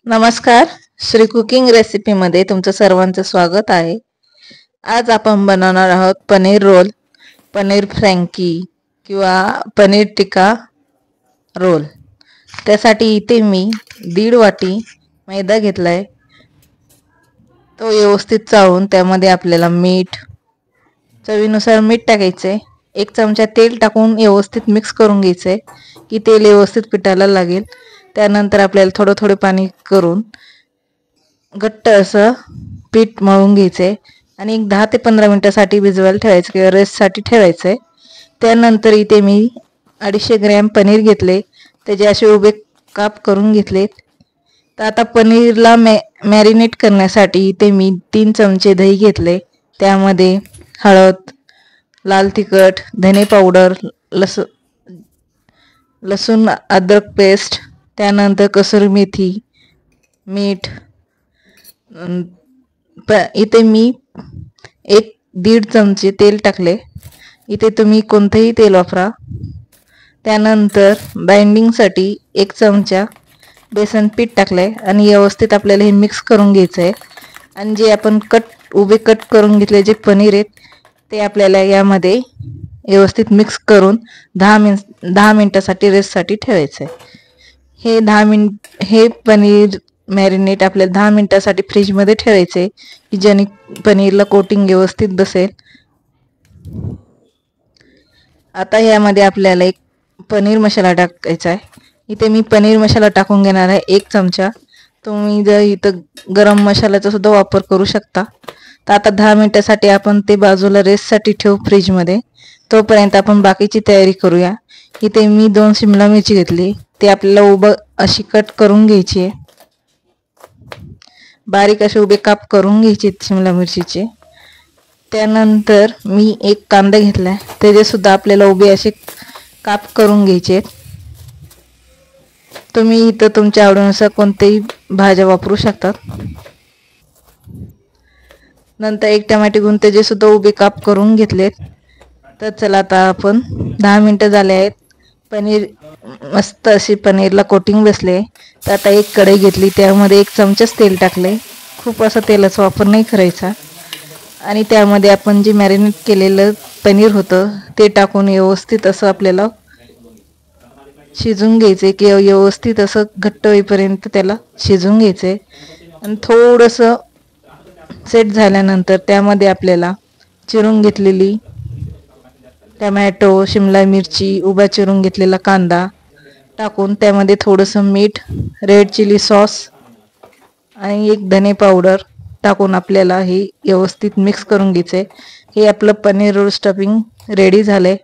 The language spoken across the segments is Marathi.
नमस्कार. श्री कुकिंग रेसिपीमध्ये तुमचं सर्वांचं स्वागत आहे. आज आपण बनवणार आहोत पनीर रोल, पनीर फ्रँकी किंवा पनीर टिक्का रोल. त्यासाठी इथे मी 1.5 वाटी मैदा घेतलाय. तो व्यवस्थित चाळून त्यामध्ये आपल्याला मीठ, चवीनुसार मीठ टाकायचंय. 1 चमचा तेल टाकून व्यवस्थित मिक्स करून घ्यायचंय की तेल व्यवस्थित पिठाला लागेल. त्यानंतर आपल्याला थोडं थोडं पाणी करून घट्ट असं पीठ मळून घ्यायचंय आणि एक 10 ते 15 मिनिटासाठी भिजवायला ठेवायचं किंवा रेस्टसाठी ठेवायचंय. त्यानंतर इथे मी 250 ग्रॅम पनीर घेतले, त्याचे असे उभे काप करून घेतलेत. तर आता पनीरला मॅरिनेट करण्यासाठी इथे मी 3 चमचे दही घेतले. त्यामध्ये हळद, लाल तिखट, धने पावडर, लसूण अद्रक पेस्ट, त्यानंतर कसुरी मेथी, मीठ. इथे मी 1-1.5 चमचे तेल टाकले. इथे तुम्ही कोणतेही तेल वापरा. त्यानंतर बाइंडिंगसाठी 1 चमचा बेसन पीठ टाकले आणि व्यवस्थित आपल्याला हे मिक्स करून घ्यायचं आहे. आणि जे आपण उभे कट करून घेतले जे पनीर आहेत ते आपल्याला यामध्ये व्यवस्थित मिक्स करून 10 मिनिटासाठी रेस्टसाठी ठेवायचं आहे. हे पनीर मॅरिनेट आपल्याला 10 मिनिटासाठी फ्रीजमध्ये ठेवायचे की ज्याने पनीरला कोटिंग व्यवस्थित बसेल. आता यामध्ये आपल्याला एक पनीर मसाला टाकायचा आहे. इथे मी पनीर मसाला टाकून घेणार आहे 1 चमचा. तुम्ही जर इथं गरम मसाल्याचा सुद्धा वापर करू शकता. तर आता 10 मिनिटासाठी आपण ते बाजूला रेस्टसाठी ठेवू फ्रीजमध्ये. तोपर्यंत आपण बाकीची तयारी करूया. इथे मी 2 शिमला मिरची घेतली, ते आपल्याला उभं अशी कट करून घ्यायची आहे. बारीक असे उभे काप करून घ्यायचे शिमला मिरचीचे. त्यानंतर मी 1 कांदा घेतलाय, त्याचे सुद्धा आपल्याला उभे असे काप करून घ्यायचे. तुम्ही इथं तुमच्या आवडीनुसार कोणतेही भाज्या वापरू शकतात. नंतर 1 टमाटे घेऊन त्याचे सुद्धा उभे काप करून घेतलेत. तर चला आता आपण 10 मिनिटं झाले आहेत. पनीर मस्त अशी पनीरला कोटिंग बसले. तर आता एक कढई घेतली, त्यामध्ये 1 चमचाच तेल टाकले. खूप असं तेलाचा वापर नाही करायचा. आणि त्यामध्ये आपण जे मॅरिनेट केलेलं पनीर होतं ते टाकून व्यवस्थित असं आपल्याला शिजून घ्यायचे की व्यवस्थित असं घट्ट होईपर्यंत त्याला शिजून घ्यायचे. आणि थोडंसं सेट झाल्यानंतर त्यामध्ये आपल्याला चिरून घेतलेली टमॅटो, शिमला मिरची, उभा चिरून घेतलेला कांदा टाकून त्यामध्ये थोडंसं मीठ, रेड चिली सॉस आणि 1 धने पावडर टाकून आपल्याला हे व्यवस्थित मिक्स करून घ्यायचे. हे आपलं पनीर रोल स्टफिंग रेडी झालंय.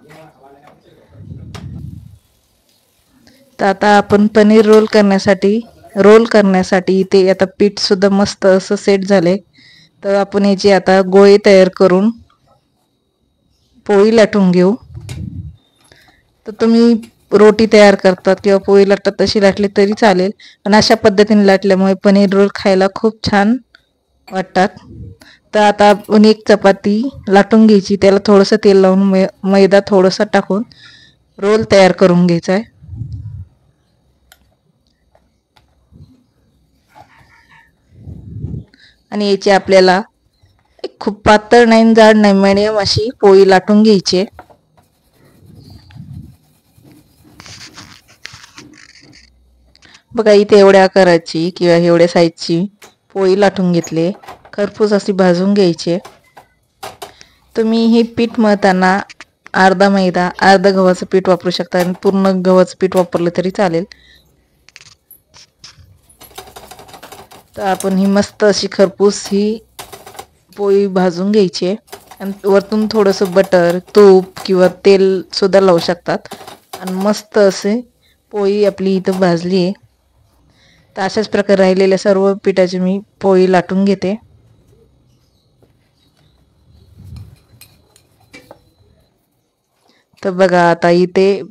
तर आता आपण पनीर रोल करण्यासाठी इथे आता पीठ सुद्धा मस्त असं सेट झाले. तर आपण याची आता गोळे तयार करून पोळी लाटून घेऊ. तर तुम्ही रोटी तयार करतात किंवा पोळी लाटतात तशी लाटली तरी चालेल, पण अशा पद्धतीने लाटल्यामुळे पनीर रोल खायला खूप छान वाटतात. तर आता आपण 1 चपाती लाटून घ्यायची, त्याला थोडंसं तेल लावून मैदा थोडंसं टाकून रोल तयार करून घ्यायचा आहे. आणि याची आपल्याला खूप पातळ नाही, जाड नाही, मिडियम अशी पोळी लाटून घ्यायची. बघा इथे एवढ्या आकाराची किंवा एवढ्या साईजची पोळी लाटून घेतली. खरपूस अशी भाजून घ्यायची. तुम्ही हे पीठ मळताना अर्धा मैदा अर्धा गव्हाचं पीठ वापरू शकता आणि पूर्ण गव्हाचं पीठ वापरलं तरी चालेल. तर आपण ही मस्त अशी खरपूस ही पोळी भाजून घ्यायची आणि वरतून थोडंसं बटर, तूप किंवा तेल सुद्धा लावू शकतात. आणि मस्त असे पोळी आपली इथं भाजली आहे. तर अशाच प्रकारे राहिलेल्या सर्व पिठाची मी पोळी लाटून घेते. तर बघा आता इथे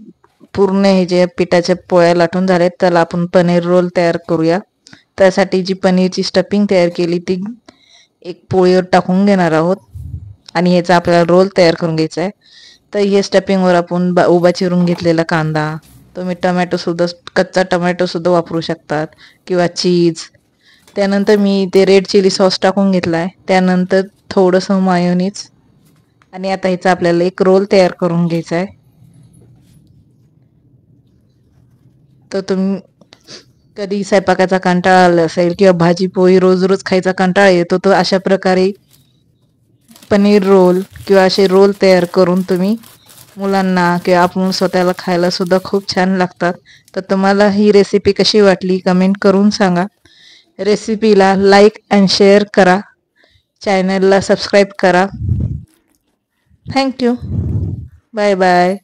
पूर्ण हे जे पिठाच्या पोळ्या लाटून झाल्यात. त्याला आपण पनीर रोल तयार करूया. त्यासाठी जी पनीरची स्टफिंग तयार केली ती 1 पोळीवर टाकून घेणार आहोत आणि ह्याचा आपल्याला रोल तयार करून घ्यायचा आहे. तर हे स्टफिंगवर आपण उभा चिरून घेतलेला कांदा, तुम्ही कच्चा टमॅटो सुद्धा वापरू शकतात किंवा चीज त्यानंतर मी इथे रेड चिली सॉस टाकून घेतला आहे. त्यानंतर थोडंसं मायोनीज आणि आता ह्याचा आपल्याला एक रोल तयार करून घ्यायचा आहे. तर तुम्ही कधी स्वयंपाकाचा कंटाळा आला असेल किंवा भाजी पोळी रोज रोज खायचा कंटाळा येतो, तर अशा प्रकारे पनीर रोल किंवा असे रोल तयार करून तुम्ही मुलांना किंवा आपण स्वतःला खायला सुद्धा खूप छान लागतात. तर तुम्हाला ही रेसिपी कशी वाटली कमेंट करून सांगा. रेसिपीला लाईक अँड शेअर करा. चॅनलला सबस्क्राईब करा. थँक्यू. Bye bye.